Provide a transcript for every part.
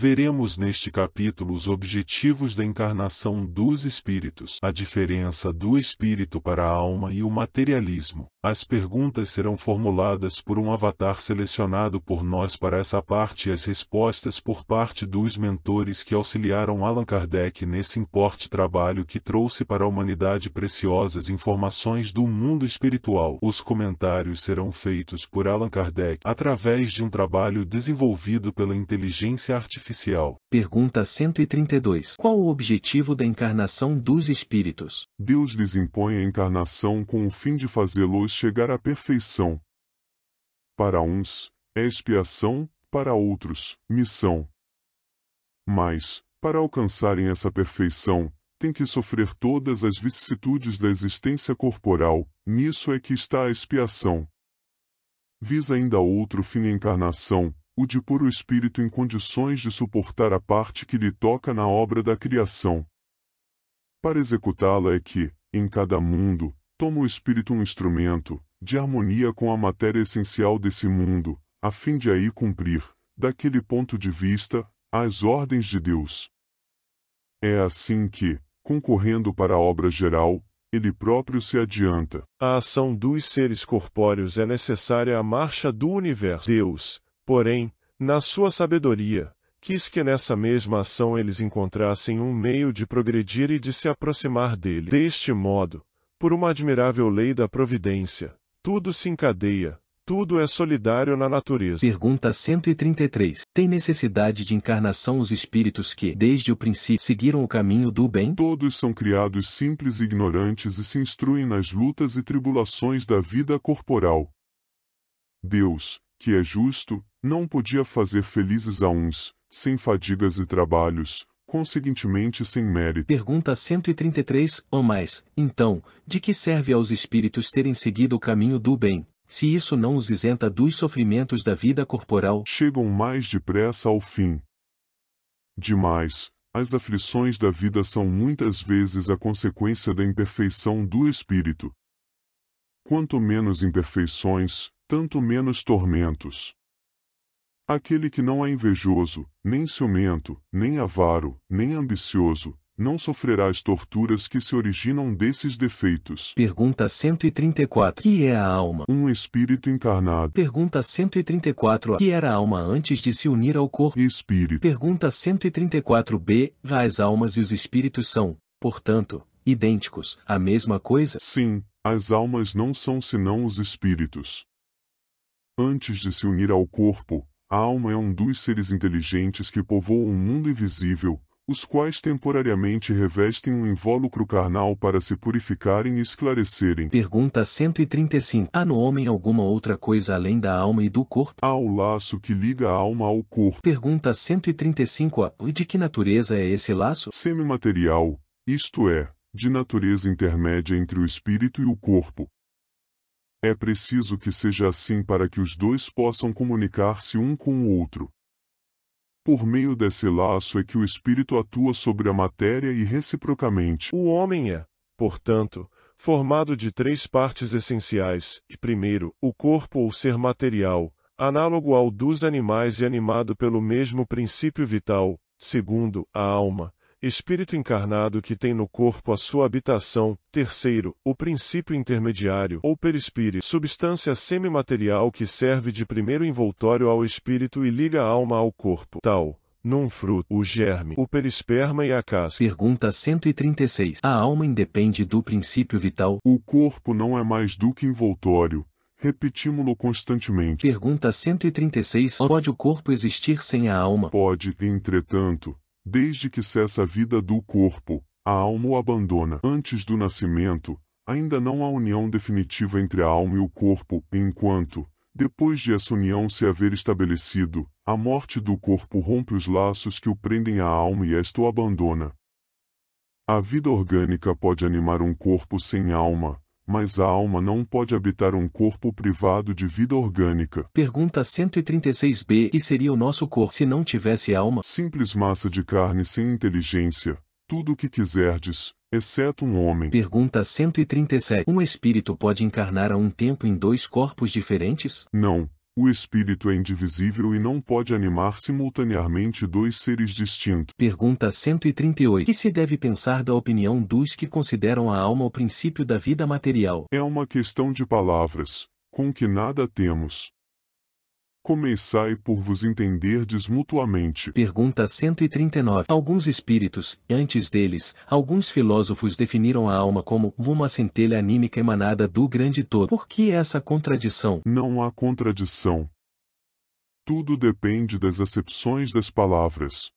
Veremos neste capítulo os objetivos da encarnação dos espíritos, a diferença do espírito para a alma e o materialismo. As perguntas serão formuladas por um avatar selecionado por nós para essa parte e as respostas por parte dos mentores que auxiliaram Allan Kardec nesse importante trabalho que trouxe para a humanidade preciosas informações do mundo espiritual. Os comentários serão feitos por Allan Kardec através de um trabalho desenvolvido pela inteligência artificial. Pergunta 132. Qual o objetivo da encarnação dos espíritos? Deus lhes impõe a encarnação com o fim de fazê-los chegar à perfeição. Para uns, é expiação, para outros, missão. Mas, para alcançarem essa perfeição, têm que sofrer todas as vicissitudes da existência corporal, nisso é que está a expiação. Visa ainda outro fim a encarnação, o de pôr o espírito em condições de suportar a parte que lhe toca na obra da criação. Para executá-la é que, em cada mundo, toma o espírito um instrumento, de harmonia com a matéria essencial desse mundo, a fim de aí cumprir, daquele ponto de vista, as ordens de Deus. É assim que, concorrendo para a obra geral, ele próprio se adianta. A ação dos seres corpóreos é necessária à marcha do universo. Deus, porém, na sua sabedoria, quis que nessa mesma ação eles encontrassem um meio de progredir e de se aproximar dele. Deste modo, por uma admirável lei da providência, tudo se encadeia, tudo é solidário na natureza. Pergunta 133. Tem necessidade de encarnação os espíritos que, desde o princípio, seguiram o caminho do bem? Todos são criados simples e ignorantes e se instruem nas lutas e tribulações da vida corporal. Deus, que é justo, não podia fazer felizes a uns, sem fadigas e trabalhos, conseguintemente sem mérito. Pergunta 133, ou mais. Então, de que serve aos espíritos terem seguido o caminho do bem, se isso não os isenta dos sofrimentos da vida corporal? Chegam mais depressa ao fim. Demais, as aflições da vida são muitas vezes a consequência da imperfeição do espírito. Quanto menos imperfeições, tanto menos tormentos. Aquele que não é invejoso, nem ciumento, nem avaro, nem ambicioso, não sofrerá as torturas que se originam desses defeitos. Pergunta 134. Que é a alma? Um espírito encarnado. Pergunta 134. Que era a alma antes de se unir ao corpo? Espírito. Pergunta 134b. As almas e os espíritos são, portanto, idênticos, a mesma coisa? Sim, as almas não são senão os espíritos. Antes de se unir ao corpo, a alma é um dos seres inteligentes que povoam um mundo invisível, os quais temporariamente revestem um invólucro carnal para se purificarem e esclarecerem. Pergunta 135. Há no homem alguma outra coisa além da alma e do corpo? Há o laço que liga a alma ao corpo. Pergunta 135. E de que natureza é esse laço? Semimaterial, isto é, de natureza intermédia entre o espírito e o corpo. É preciso que seja assim para que os dois possam comunicar-se um com o outro. Por meio desse laço é que o espírito atua sobre a matéria e reciprocamente. O homem é, portanto, formado de três partes essenciais, e primeiro, o corpo ou ser material, análogo ao dos animais e animado pelo mesmo princípio vital; segundo, a alma, espírito encarnado que tem no corpo a sua habitação; terceiro, o princípio intermediário ou perispírito, substância semimaterial que serve de primeiro envoltório ao espírito e liga a alma ao corpo, tal, num fruto, o germe, o perisperma e a casca. Pergunta 136. A alma independe do princípio vital? O corpo não é mais do que envoltório. Repetimos-lo constantemente. Pergunta 136. Pode o corpo existir sem a alma? Pode, entretanto. Desde que cessa a vida do corpo, a alma o abandona. Antes do nascimento, ainda não há união definitiva entre a alma e o corpo, enquanto, depois de essa união se haver estabelecido, a morte do corpo rompe os laços que o prendem à alma e esta o abandona. A vida orgânica pode animar um corpo sem alma, mas a alma não pode habitar um corpo privado de vida orgânica. Pergunta 136b. Que seria o nosso corpo se não tivesse alma? Simples massa de carne sem inteligência, tudo o que quiserdes, exceto um homem. Pergunta 137. Um espírito pode encarnar a um tempo em dois corpos diferentes? Não. O espírito é indivisível e não pode animar simultaneamente dois seres distintos. Pergunta 138. Que se deve pensar da opinião dos que consideram a alma o princípio da vida material? É uma questão de palavras, com que nada temos. Começai por vos entenderdes mutuamente. Pergunta 139. Alguns espíritos, e antes deles, alguns filósofos definiram a alma como uma centelha anímica emanada do grande todo. Por que essa contradição? Não há contradição. Tudo depende das acepções das palavras.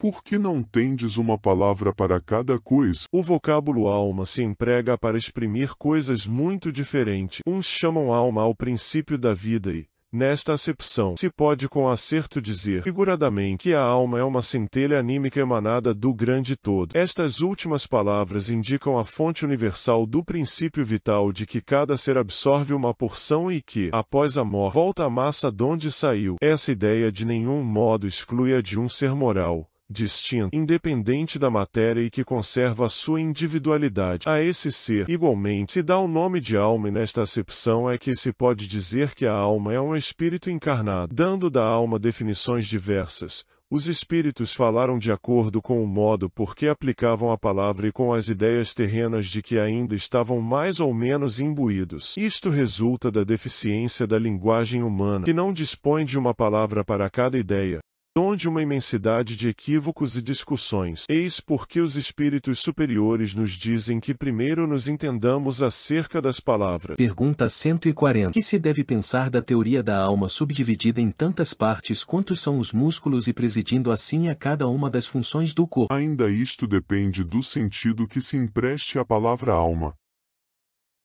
Por que não tendes uma palavra para cada coisa? O vocábulo alma se emprega para exprimir coisas muito diferentes. Uns chamam alma ao princípio da vida e, nesta acepção, se pode com acerto dizer, figuradamente, que a alma é uma centelha anímica emanada do grande todo. Estas últimas palavras indicam a fonte universal do princípio vital de que cada ser absorve uma porção e que, após a morte, volta à massa donde saiu. Essa ideia de nenhum modo exclui a de um ser moral, distinto, independente da matéria e que conserva a sua individualidade. A esse ser, igualmente, se dá o nome de alma e nesta acepção é que se pode dizer que a alma é um espírito encarnado. Dando da alma definições diversas, os espíritos falaram de acordo com o modo por que aplicavam a palavra e com as ideias terrenas de que ainda estavam mais ou menos imbuídos. Isto resulta da deficiência da linguagem humana, que não dispõe de uma palavra para cada ideia, onde uma imensidade de equívocos e discussões. Eis porque os espíritos superiores nos dizem que primeiro nos entendamos acerca das palavras. Pergunta 140. Que se deve pensar da teoria da alma subdividida em tantas partes quantos são os músculos e presidindo assim a cada uma das funções do corpo? Ainda isto depende do sentido que se empreste à palavra alma.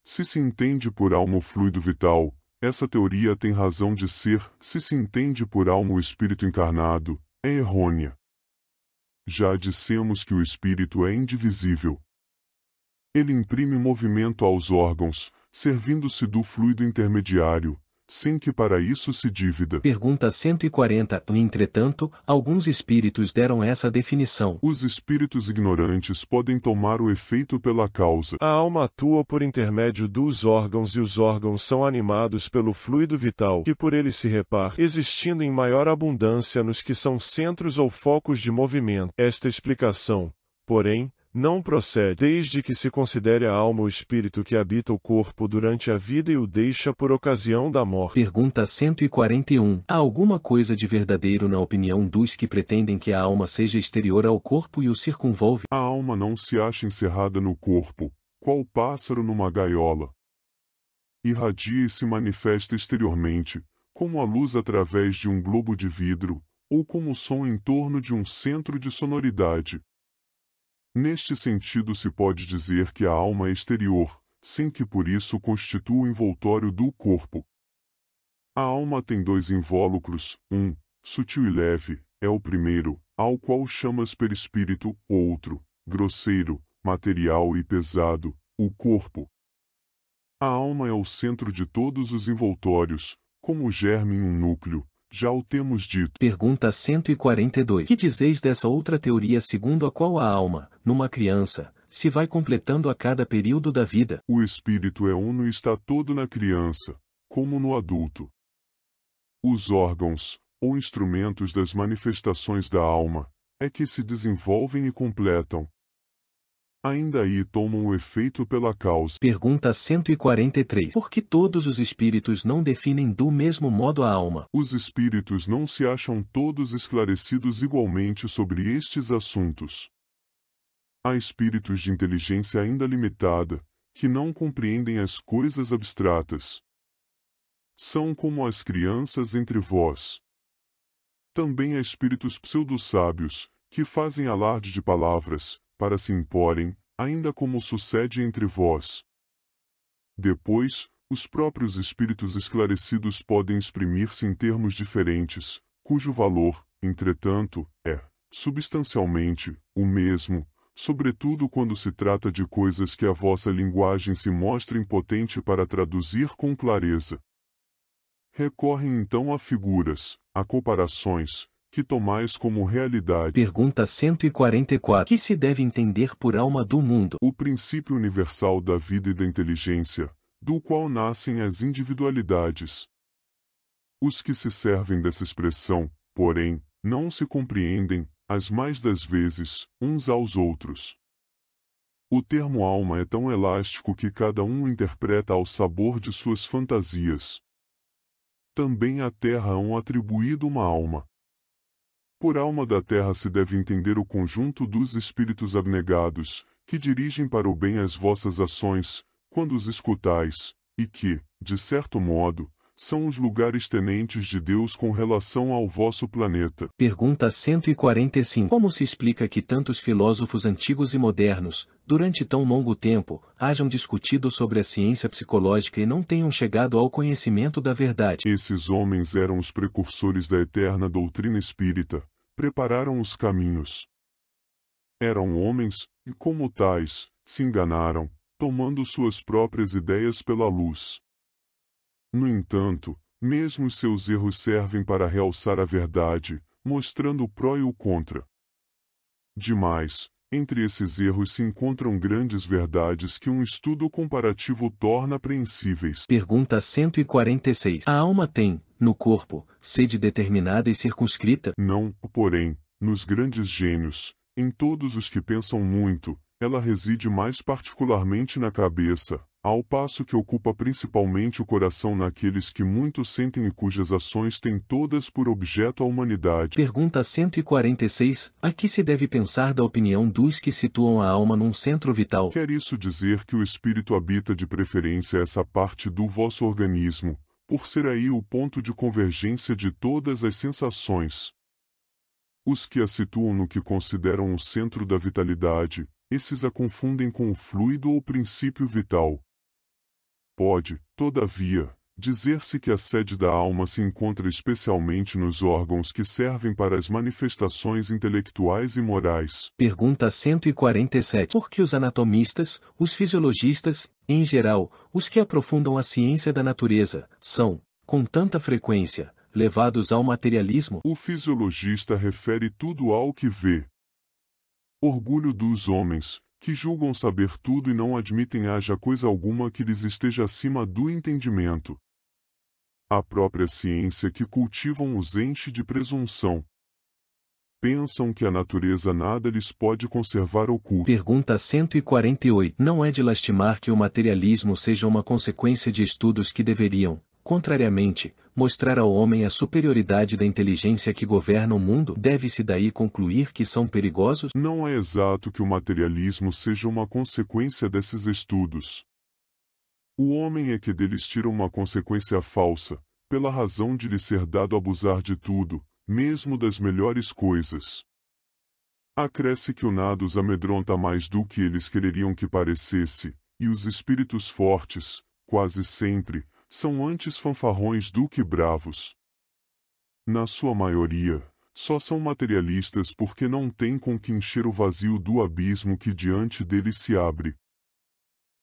Se se entende por alma o fluido vital, essa teoria tem razão de ser. Se se entende por alma o espírito encarnado, é errônea. Já dissemos que o espírito é indivisível. Ele imprime movimento aos órgãos, servindo-se do fluido intermediário, sem que para isso se divida. Pergunta 140. Entretanto, alguns espíritos deram essa definição. Os espíritos ignorantes podem tomar o efeito pela causa. A alma atua por intermédio dos órgãos e os órgãos são animados pelo fluido vital, que por ele se reparte, existindo em maior abundância nos que são centros ou focos de movimento. Esta explicação, porém, não procede, desde que se considere a alma o espírito que habita o corpo durante a vida e o deixa por ocasião da morte. Pergunta 141. Há alguma coisa de verdadeiro na opinião dos que pretendem que a alma seja exterior ao corpo e o circunvolve? A alma não se acha encerrada no corpo, qual pássaro numa gaiola. Irradia e se manifesta exteriormente, como a luz através de um globo de vidro, ou como o som em torno de um centro de sonoridade. Neste sentido se pode dizer que a alma é exterior, sem que por isso constitua o envoltório do corpo. A alma tem dois invólucros, um, sutil e leve, é o primeiro, ao qual chamas perispírito, outro, grosseiro, material e pesado, o corpo. A alma é o centro de todos os envoltórios, como o germe em um núcleo. Já o temos dito. Pergunta 142. Que dizeis dessa outra teoria segundo a qual a alma, numa criança, se vai completando a cada período da vida? O espírito é uno e está todo na criança, como no adulto. Os órgãos, ou instrumentos das manifestações da alma, é que se desenvolvem e completam. Ainda aí tomam o efeito pela causa. Pergunta 143. Por que todos os espíritos não definem do mesmo modo a alma? Os espíritos não se acham todos esclarecidos igualmente sobre estes assuntos. Há espíritos de inteligência ainda limitada, que não compreendem as coisas abstratas. São como as crianças entre vós. Também há espíritos pseudo-sábios, que fazem alarde de palavras, para se imporem, ainda como sucede entre vós. Depois, os próprios espíritos esclarecidos podem exprimir-se em termos diferentes, cujo valor, entretanto, é, substancialmente, o mesmo, sobretudo quando se trata de coisas que a vossa linguagem se mostra impotente para traduzir com clareza. Recorrem então a figuras, a comparações, que tomais como realidade. Pergunta 144. Que se deve entender por alma do mundo? O princípio universal da vida e da inteligência, do qual nascem as individualidades. Os que se servem dessa expressão, porém, não se compreendem, as mais das vezes, uns aos outros. O termo alma é tão elástico que cada um o interpreta ao sabor de suas fantasias. Também à terra hão atribuído uma alma. Por alma da terra se deve entender o conjunto dos espíritos abnegados, que dirigem para o bem as vossas ações, quando os escutais, e que, de certo modo, são os lugares tenentes de Deus com relação ao vosso planeta. Pergunta 145. Como se explica que tantos filósofos antigos e modernos, durante tão longo tempo, hajam discutido sobre a ciência psicológica e não tenham chegado ao conhecimento da verdade? Esses homens eram os precursores da eterna doutrina espírita, prepararam os caminhos. Eram homens, e como tais, se enganaram, tomando suas próprias ideias pela luz. No entanto, mesmo os seus erros servem para realçar a verdade, mostrando o pró e o contra. Demais, entre esses erros se encontram grandes verdades que um estudo comparativo torna apreensíveis. Pergunta 146. A alma tem, no corpo, sede determinada e circunscrita? Não, porém, nos grandes gênios, em todos os que pensam muito, ela reside mais particularmente na cabeça, ao passo que ocupa principalmente o coração naqueles que muito sentem e cujas ações têm todas por objeto a humanidade. Pergunta 146. A que se deve pensar da opinião dos que situam a alma num centro vital? Quer isso dizer que o espírito habita de preferência essa parte do vosso organismo, por ser aí o ponto de convergência de todas as sensações? Os que a situam no que consideram o centro da vitalidade, esses a confundem com o fluido ou princípio vital. Pode, todavia, dizer-se que a sede da alma se encontra especialmente nos órgãos que servem para as manifestações intelectuais e morais. Pergunta 147. Por que os anatomistas, os fisiologistas, em geral, os que aprofundam a ciência da natureza, são, com tanta frequência, levados ao materialismo? O fisiologista refere tudo ao que vê. Orgulho dos homens, que julgam saber tudo e não admitem haja coisa alguma que lhes esteja acima do entendimento. A própria ciência que cultivam os enche de presunção. Pensam que a natureza nada lhes pode conservar oculto. Pergunta 148. Não é de lastimar que o materialismo seja uma consequência de estudos que deveriam, contrariamente, mostrar ao homem a superioridade da inteligência que governa o mundo? Deve-se daí concluir que são perigosos? Não é exato que o materialismo seja uma consequência desses estudos. O homem é que deles tira uma consequência falsa, pela razão de lhe ser dado abusar de tudo, mesmo das melhores coisas. Acresce que o nada os amedronta mais do que eles quereriam que parecesse, e os espíritos fortes, quase sempre, são antes fanfarrões do que bravos. Na sua maioria, só são materialistas porque não têm com que encher o vazio do abismo que diante deles se abre.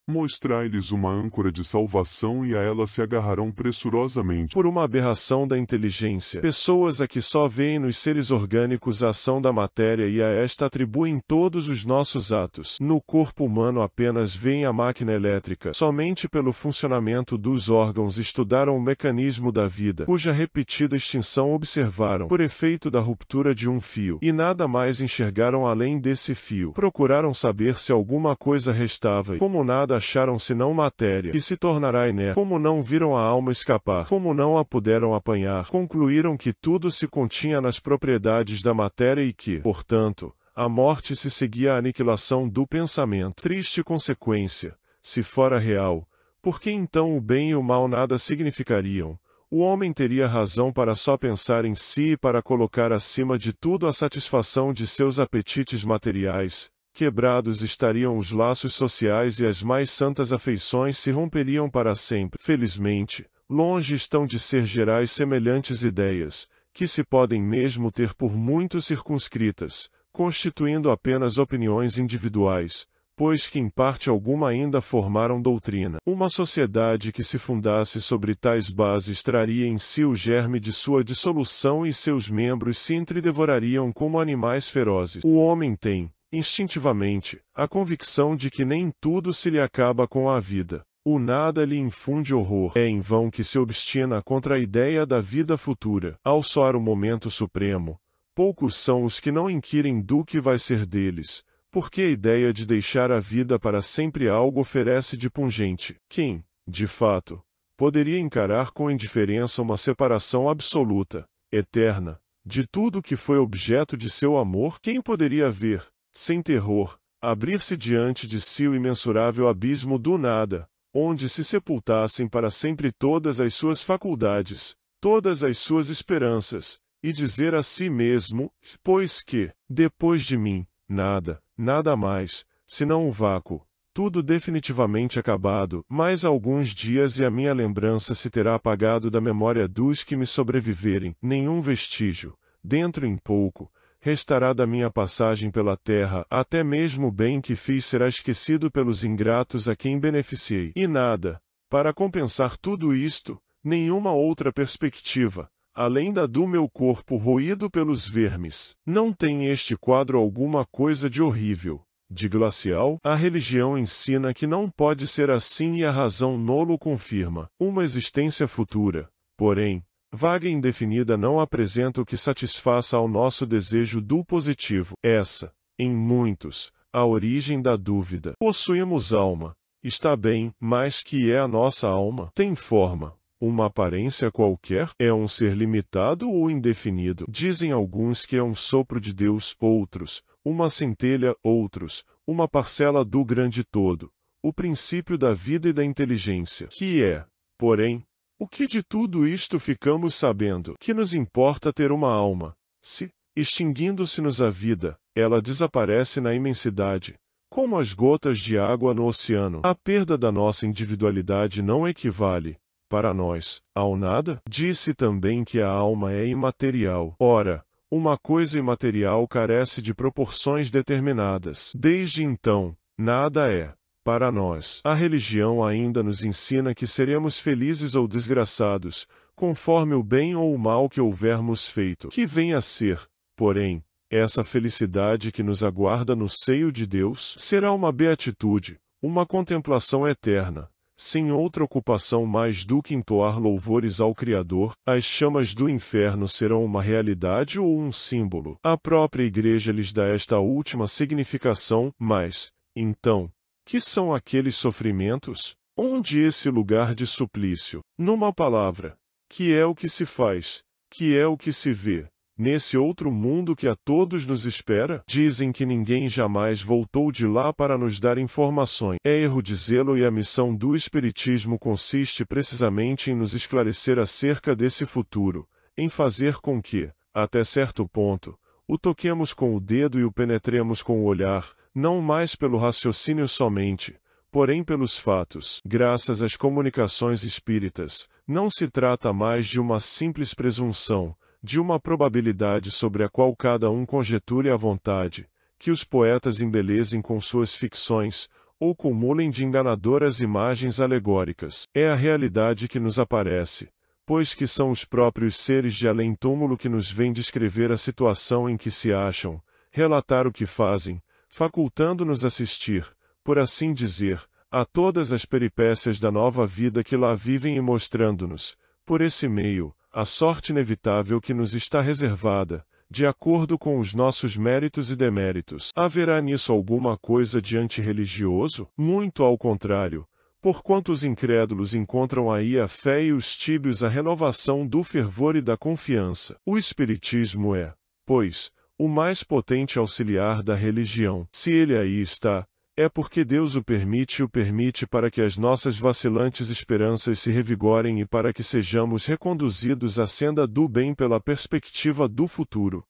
Mostrai-lhes uma âncora de salvação e a ela se agarrarão pressurosamente. Por uma aberração da inteligência, pessoas a que só veem nos seres orgânicos a ação da matéria e a esta atribuem todos os nossos atos. No corpo humano apenas veem a máquina elétrica. Somente pelo funcionamento dos órgãos estudaram o mecanismo da vida, cuja repetida extinção observaram, por efeito da ruptura de um fio, e nada mais enxergaram além desse fio. Procuraram saber se alguma coisa restava e, como nada acharam senão matéria, que se tornará inerte. Como não viram a alma escapar, como não a puderam apanhar, concluíram que tudo se continha nas propriedades da matéria e que, portanto, a morte se seguia à aniquilação do pensamento. Triste consequência, se fora real, porque então o bem e o mal nada significariam. O homem teria razão para só pensar em si e para colocar acima de tudo a satisfação de seus apetites materiais. Quebrados estariam os laços sociais e as mais santas afeições se romperiam para sempre. Felizmente, longe estão de ser gerais semelhantes ideias, que se podem mesmo ter por muito circunscritas, constituindo apenas opiniões individuais, pois que em parte alguma ainda formaram doutrina. Uma sociedade que se fundasse sobre tais bases traria em si o germe de sua dissolução e seus membros se entredevorariam como animais ferozes. O homem tem, instintivamente, a convicção de que nem tudo se lhe acaba com a vida. O nada lhe infunde horror. É em vão que se obstina contra a ideia da vida futura. Ao soar o momento supremo, poucos são os que não inquirem do que vai ser deles, porque a ideia de deixar a vida para sempre algo oferece de pungente. Quem, de fato, poderia encarar com indiferença uma separação absoluta, eterna, de tudo que foi objeto de seu amor? Quem poderia ver, sem terror, abrir-se diante de si o imensurável abismo do nada, onde se sepultassem para sempre todas as suas faculdades, todas as suas esperanças, e dizer a si mesmo, pois que, depois de mim, nada mais, senão um vácuo, tudo definitivamente acabado, mais alguns dias e a minha lembrança se terá apagado da memória dos que me sobreviverem, nenhum vestígio, dentro em pouco, restará da minha passagem pela terra, até mesmo o bem que fiz será esquecido pelos ingratos a quem beneficiei. E nada, para compensar tudo isto, nenhuma outra perspectiva, além da do meu corpo roído pelos vermes. Não tem este quadro alguma coisa de horrível, de glacial? A religião ensina que não pode ser assim e a razão nolo confirma. Uma existência futura, porém, vaga e indefinida não apresenta o que satisfaça ao nosso desejo do positivo. Essa, em muitos, a origem da dúvida. Possuímos alma. Está bem, mas que é a nossa alma? Tem forma, uma aparência qualquer? É um ser limitado ou indefinido? Dizem alguns que é um sopro de Deus, outros, uma centelha, outros, uma parcela do grande todo, o princípio da vida e da inteligência. Que é, porém, o que de tudo isto ficamos sabendo? Que nos importa ter uma alma, se, extinguindo-se-nos a vida, ela desaparece na imensidade, como as gotas de água no oceano? A perda da nossa individualidade não equivale, para nós, ao nada? Disse também que a alma é imaterial. Ora, uma coisa imaterial carece de proporções determinadas. Desde então, nada é. Para nós, a religião ainda nos ensina que seremos felizes ou desgraçados, conforme o bem ou o mal que houvermos feito. Que vem a ser, porém, essa felicidade que nos aguarda no seio de Deus? Será uma beatitude, uma contemplação eterna, sem outra ocupação mais do que entoar louvores ao Criador. As chamas do inferno serão uma realidade ou um símbolo? A própria Igreja lhes dá esta última significação, mas, então, que são aqueles sofrimentos? Onde esse lugar de suplício? Numa palavra, que é o que se faz, que é o que se vê, nesse outro mundo que a todos nos espera? Dizem que ninguém jamais voltou de lá para nos dar informações. É erro dizê-lo, e a missão do Espiritismo consiste precisamente em nos esclarecer acerca desse futuro, em fazer com que, até certo ponto, o toquemos com o dedo e o penetremos com o olhar, não mais pelo raciocínio somente, porém pelos fatos. Graças às comunicações espíritas, não se trata mais de uma simples presunção, de uma probabilidade sobre a qual cada um conjeture à vontade, que os poetas embelezem com suas ficções, ou cumulem de enganadoras imagens alegóricas. É a realidade que nos aparece, pois que são os próprios seres de além-túmulo que nos vêm descrever a situação em que se acham, relatar o que fazem, facultando-nos assistir, por assim dizer, a todas as peripécias da nova vida que lá vivem e mostrando-nos, por esse meio, a sorte inevitável que nos está reservada, de acordo com os nossos méritos e deméritos. Haverá nisso alguma coisa de antirreligioso? Muito ao contrário, porquanto os incrédulos encontram aí a fé e os tíbios a renovação do fervor e da confiança. O Espiritismo é, pois, o mais potente auxiliar da religião. Se ele aí está, é porque Deus o permite para que as nossas vacilantes esperanças se revigorem e para que sejamos reconduzidos à senda do bem pela perspectiva do futuro.